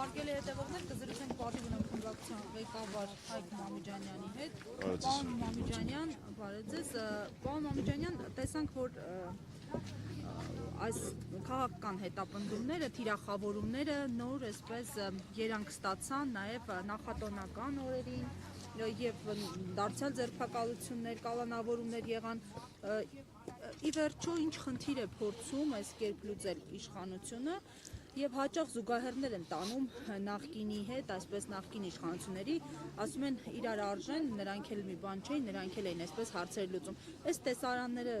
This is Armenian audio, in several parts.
Արգելի հետևողներ կզրուցենք պատիվ ունեմ ղեկավար Հայկ Մամիջանյանի հետ։ Պարոն Մամիջանյան, բարև ձեզ։ Պարոն Մամիջանյան, տեսանք, որ այս քաղաքական հետապնդումները, թիրախավորումները նոր այսպես երանգ ստացան նաև նախատոնական օրերին եւ դարձյալ ձերբակալություններ, կալանավորումներ եղան։ Ի վերջո ինչ խնդիր է փորձում այս կերպ լուծել իշխանությունը եւ հաճախ զուգահեռներ են տանում նախկինի հետ, այսպես նախկին իշխանությունների, ասում են իրար արժեն, նրանք էլ մի բան չէին, նրանք էլ էին այսպես հարցեր լուծում։ Այս տեսարանները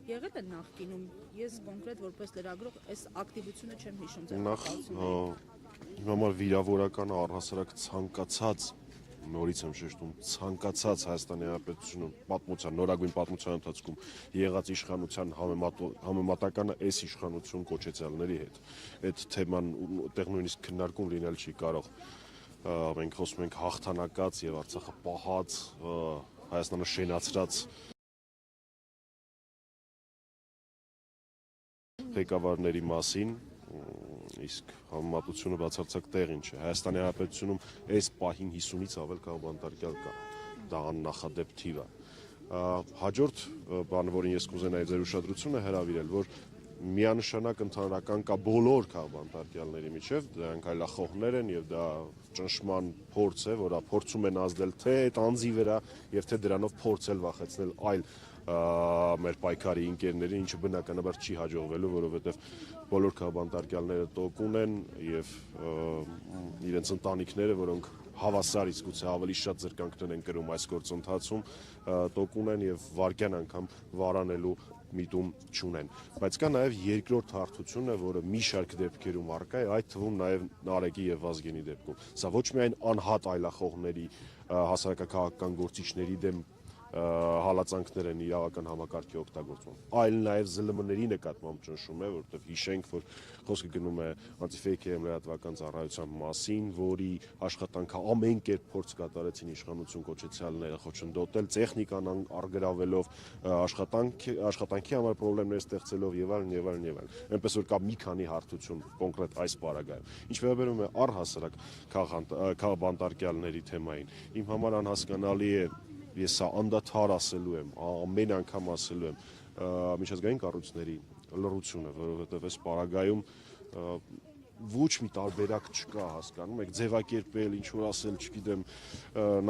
եղել են նախկինում։ Ես կոնկրետ որպես լրագրող այս ակտիվությունը չեմ հիշում ձերբակալությունների։ Համար վիրավորական առհասարակ ցանկացած նորից եմ շեշտում, ցանկացած Հայաստանի Հանրապետությունում պատմության, նորագույն պատմության ընթացքում եղած իշխանության համեմատականը այս իշխանություն կոչեցյալների հետ։ Այդ թեման տեղ նույնիսկ քննարկում լինել չի կարող։ Մենք խոսում ենք հաղթանակած եւ Արցախը պահած, Հայաստանը շենացրած ղեկավարների մասին, իսկ համեմատությունը բացարձակ տեղին չէ։ Հայաստանի Հանրապետությունում այս պահին 50-ից ավել կա բանտարկյալ կա, դա աննախադեպ թիվ է։ Հաջորդ բանը, որին ես կուզենայի ձեր ուշադրությունը հրավիրել, որ միանշանակ ընդհանրական կա բոլոր քաղբանտարկյալների միջև, դրանք այլախոհներ են եւ դա ճնշման փորձ է, որը փորձում են ազդել թե այդ անձի վրա եւ թե դրանով փորձել վախեցնել այլ մեր պայքարի ընկերներին, ինչը բնականաբար չի հաջողվելու, որովհետև բոլոր քաղբանտարկյալները տոկուն են եւ իրենց ընտանիքները, որոնք հավասար իսկ գուցե ավելի շատ զրկանքներ են կրում այս գործընթացում, տոկուն են եւ վարկյան անգամ վարանելու միտում չունեն։ Բայց կա նաեւ երկրորդ հարթությունը, որը մի շարք դեպքերում առկա է, այդ թվում նաեւ Նարեկի եւ Վազգենի դեպքում։ Սա ոչ միայն անհատ այլախոհների, հասարակական գործիչների դեմ հալածանքներ են իրավական համակարգի օգտագործում, այլ նաև ԶԼՄ-ների նկատմամբ ճնշում է, որովհետև հիշենք, որ խոսքը գնում է անտիֆեյքի լրատվական ծառայության մասին, որի աշխատանքը ամեն կերպ փորձ կատարեցին իշխանություն կոչեցյալները խոչընդոտել, տեխնիկան արգրավելով, աշխատանքի համար խնդիրներ ստեղծելով եւ այլն եւ այլն եւ այլն։ Այնպես որ կա մի քանի հարթություն կոնկրետ այս պարագայում։ Ինչ վերաբերում է առհասարակ քաղբանտարկյալների թեմային, իմ համար անհասկանալի է ես սա անդադար ասելու եմ, ամեն անգամ ասելու եմ միջազգային կառույցների լռությունը, որովհետև այս պարագայում ոչ մի տարբերակ չկա, հասկանում եք, ձևակերպել, ինչ որ ասել, չգիտեմ,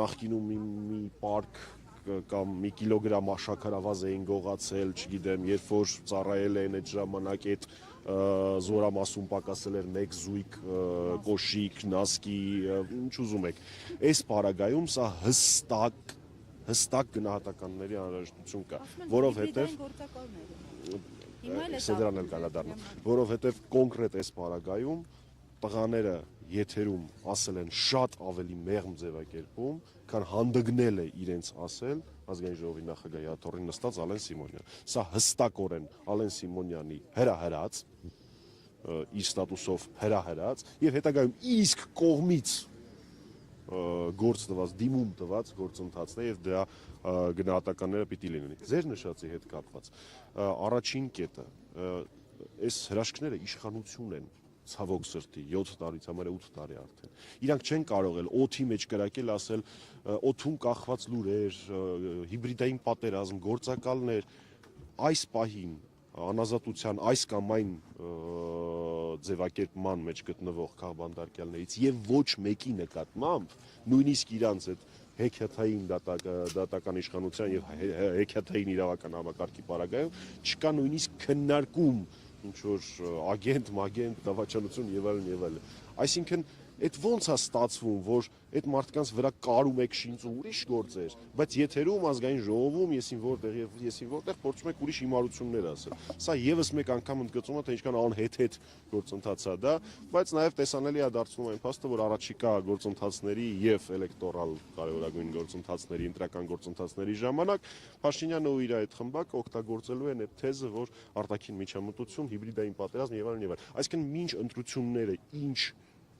նախկինում մի պարկ կամ մի կիլոգրամ շաքարավազ էին գողացել, չգիտեմ, երբ որ ծառայել են այդ ժամանակ այդ զորամասում պակասել էր մեկ զույգ, կոշիկ, նասկի, ինչ ուզում եք։ Այս պարագայում սա հստակ գնահատականների անհրաժեշտություն կա, որովհետև կոնկրետ այս պարագայում տղաները եթերում ասել են շատ ավելի մեղմ ձևակերպում, քան հանդգնել է իրենց ասել Ազգային ժողովի նախագահի աթոռին նստած Ալեն Սիմոնյան։ Սա հստակորեն Ալեն Սիմոնյանի հրահրած, իր ստատուսով հրահրած եւ հետագայում իսկ կողմից գործ տված, դիմում տված գործընթացն է եւ դրա գնահատականները պիտի լինեն։ Ձեր նշածի հետ կապված առաջին կետը այս հրաշքները իշխանություն են ցավոք սրտի 7 տարից համար 8 տարի արդեն։ Իրանք չեն կարող էլ օթի մեջ կրակել, ասել օթում կախված լուրեր, հիբրիդային պատերազմ, գործակալներ այս պահին անազատության այս կամ այն ձևակերպման մեջ գտնվող քաղբանտարկյալներից եւ ոչ մեկի նկատմամբ նույնիսկ իրանց այդ հեքիաթային դատական իշխանության եւ հեքիաթային իրավական համակարգի պարագայում չկա նույնիսկ քննարկում ինչ որ ագենտ, դավաճանություն եւ այլն եւ այլն։ Այսինքն այդ ոնց է ստացվում, որ այդ մարդկանց վրա կարում եք շինծու ուրիշ գործեր, բայց եթերում ազգային ժողովում եսին որտեղ փորձում եք ուրիշ հիմարություններ ասել։ Սա եւս մեկ անգամ ընդգծում է, թե ինչքան անհեթեթ գործընթաց է դա, բայց նաեւ տեսանելի է դարձնում այն փաստը, որ առաջիկա գործընթացների եւ էլեկտորալ կարևորագույն գործընթացների, ընտրական գործընթացների ժամանակ Փաշինյանը ու իր այդ խմբակը օգտագործելու են այդ թեզը, որ արտաքին միջամտություն, հիբրիդային պատերազմ եւ այլն եւ այլն։ Այսինքն մինչ ընտրությունները ինչ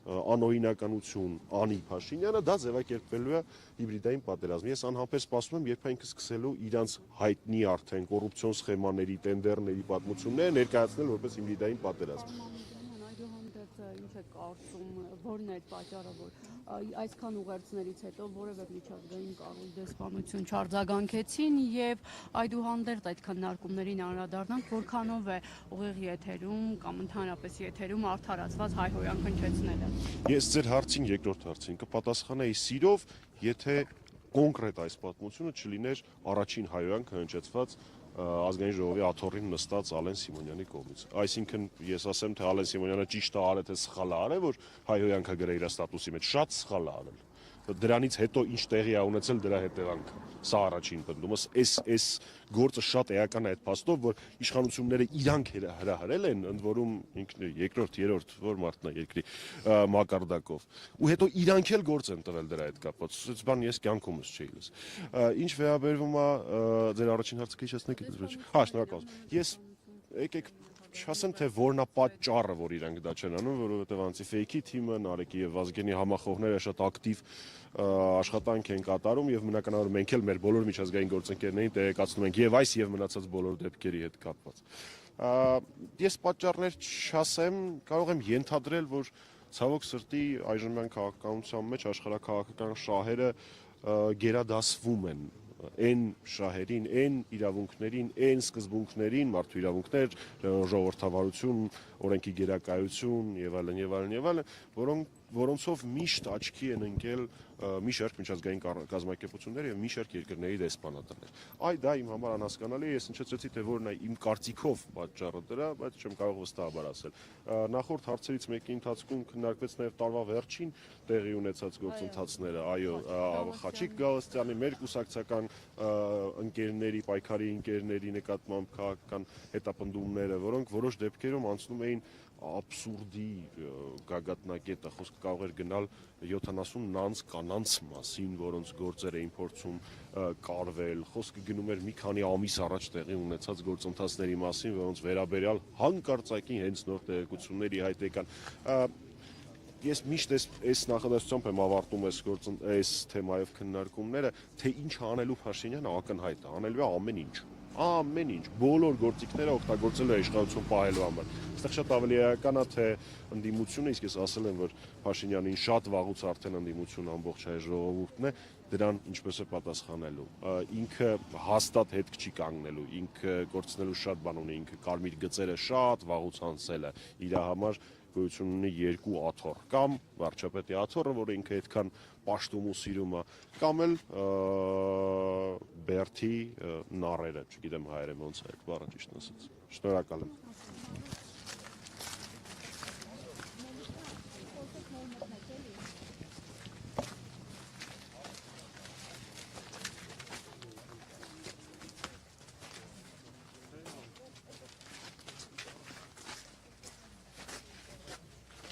անօրինականություն անի Փաշինյանը, դա ձևակերպվելու է հիբրիդային պատերազմ։ Ես անհամբեր սպասում եմ, երբ այն կսկսելու իրանց հայտնի արդեն կոռուպցիոն սխեմաների, տենդերների պատմությունները ներկայացնել որպես հիբրիդային պատերազմ։ Այդուհանդերձ ինչ է կարծում, որն է պատճառը, որ այսքան ուղերձներից հետո որևէ միջազգային կառույց դեսպանություն չարձագանքեցին եւ այդուհանդերձ այդ քննարկումներին անդրադառնանք, որքանով է ուղիղ եթերում կամ ընդհանրապես եթերում արդարացված հայհոյանք հնչեցնելը։ Ես ձեր հարցին երկրորդ հարցին կպատասխանեի սիրով, եթե կոնկրետ այս պատմությունը չլիներ առաջին հայհոյանքը հնչեցված ազգային ժողովի աթոռին նստած Ալեն Սիմոնյանի կողմից։ Այսինքն ես ասեմ, թե Ալեն Սիմոնյանը ճիշտ է արել, թե սխալ է արել, որ հայհոյանքը գրել իր ստատուսի մեջ, շատ սխալ է արել։ Դրանից հետո ինչ տեղի է ունեցել դրա հետևանքը։ Սա առաջին պնդումս, այս գործը շատ էական է այդ փաստով, որ իշխանությունները իրանք հրահրել են, ընդ որում ինքն երկրորդ, երրորդ, որ մարդն է երկրի մակարդակով։ Ու հետո իրանք էլ գործ են տվել դրա հետ կապված։ Այս բան ես կյանքումս չէի լս։ Ինչ վերաբերվում է ձեր առաջին հարցը քիչացնեք, հա, շնորհակալություն։ Ես եկեք չասեմ, թե որն է պատճառը, որ իրանք դա չեն անում, որովհետև անտիֆեյքի թիմը, Նարեկի եւ Վազգենի համախոհները շատ ակտիվ աշխատանք են կատարում եւ բնականաբար մենք էլ մեր բոլոր միջազգային գործընկերներին տեղեկացնում ենք եւ այս եւ մնացած բոլոր դեպքերի հետ կապված։ Ես պատճառներ չասեմ, կարող եմ ենթադրել, որ ցավոք սրտի այժմյան քաղաքականության մեջ աշխարհակաղակական շահերը գերադասվում են այն շահերին, այն իրավունքներին, այն սկզբունքներին, մարդու իրավունքներ, ժողովրդավարություն, օրենքի գերակայություն եւ այլն եւ այլն եւ այլն, որոնցով միշտ աչքի են ընկել մի շարք միջազգային կազմակերպություններ եւ մի շարք երկրների դեսպանատներ։ Այ դա իմ համար անհասկանալի է, ես հնչեցրեցի, թե որն է իմ կարծիքով պատճառը դրա, բայց չեմ կարող վստահաբար ասել։ Նախորդ հարցերից մեկի ընթացքում քննարկվեց նաեւ տարվա վերջին տեղի ունեցած գործընթացները, այո, Խաչիկ Գալստյանի, մեր կուսակցական ընկերների, պայքարի ընկերների նկատմամբ քաղաքական հետապնդումները, որոնք որոշ դեպքերում անցնում էին абսուրդի գագաթնակետը, խոսքը կարող էր գնալ 70 նանց կանանց մասին, որոնց գործեր էին փորձում կարվել, խոսքը գնում էր մի քանի ամիս առաջ տեղի ունեցած գործընթացների մասին, որոնց վերաբերյալ հանկարծակի հենց նոր տեղեկությունների հայտ եկան։ Ես միշտ այս նախադասությամբ եմ ավարտում այս թեմայով քննարկումները, թե ինչ անելու Փաշինյանը ակնհայտ է, անելու է ամեն ինչ, բոլոր գործիքները օգտագործելու է իշխանություն պահելու համար։ Այստեղ շատ ավելի էական է, թե ընդդիմությունը, իսկ ես ասել եմ, որ Փաշինյանին շատ վաղուց արդեն ընդդիմություն ամբողջ հայ ժողովուրդն է, դրան ինչպես է պատասխանելու։ Ինքը հաստատ հետք չի կանգնելու, ինքը կորցնելու շատ բան ունի, ինքը կարմիր գծերը շատ վաղուց անցել է իր համար գոյություն ունի երկու աթոռ, կամ վարչապետի աթոռը, որը ինքը այդքան պաշտում ու սիրում է, կամ էլ Բերթի նարերը, չգիտեմ հայերեն ոնց է այդ բառը ճիշտ ասած։ Շնորհակալ եմ։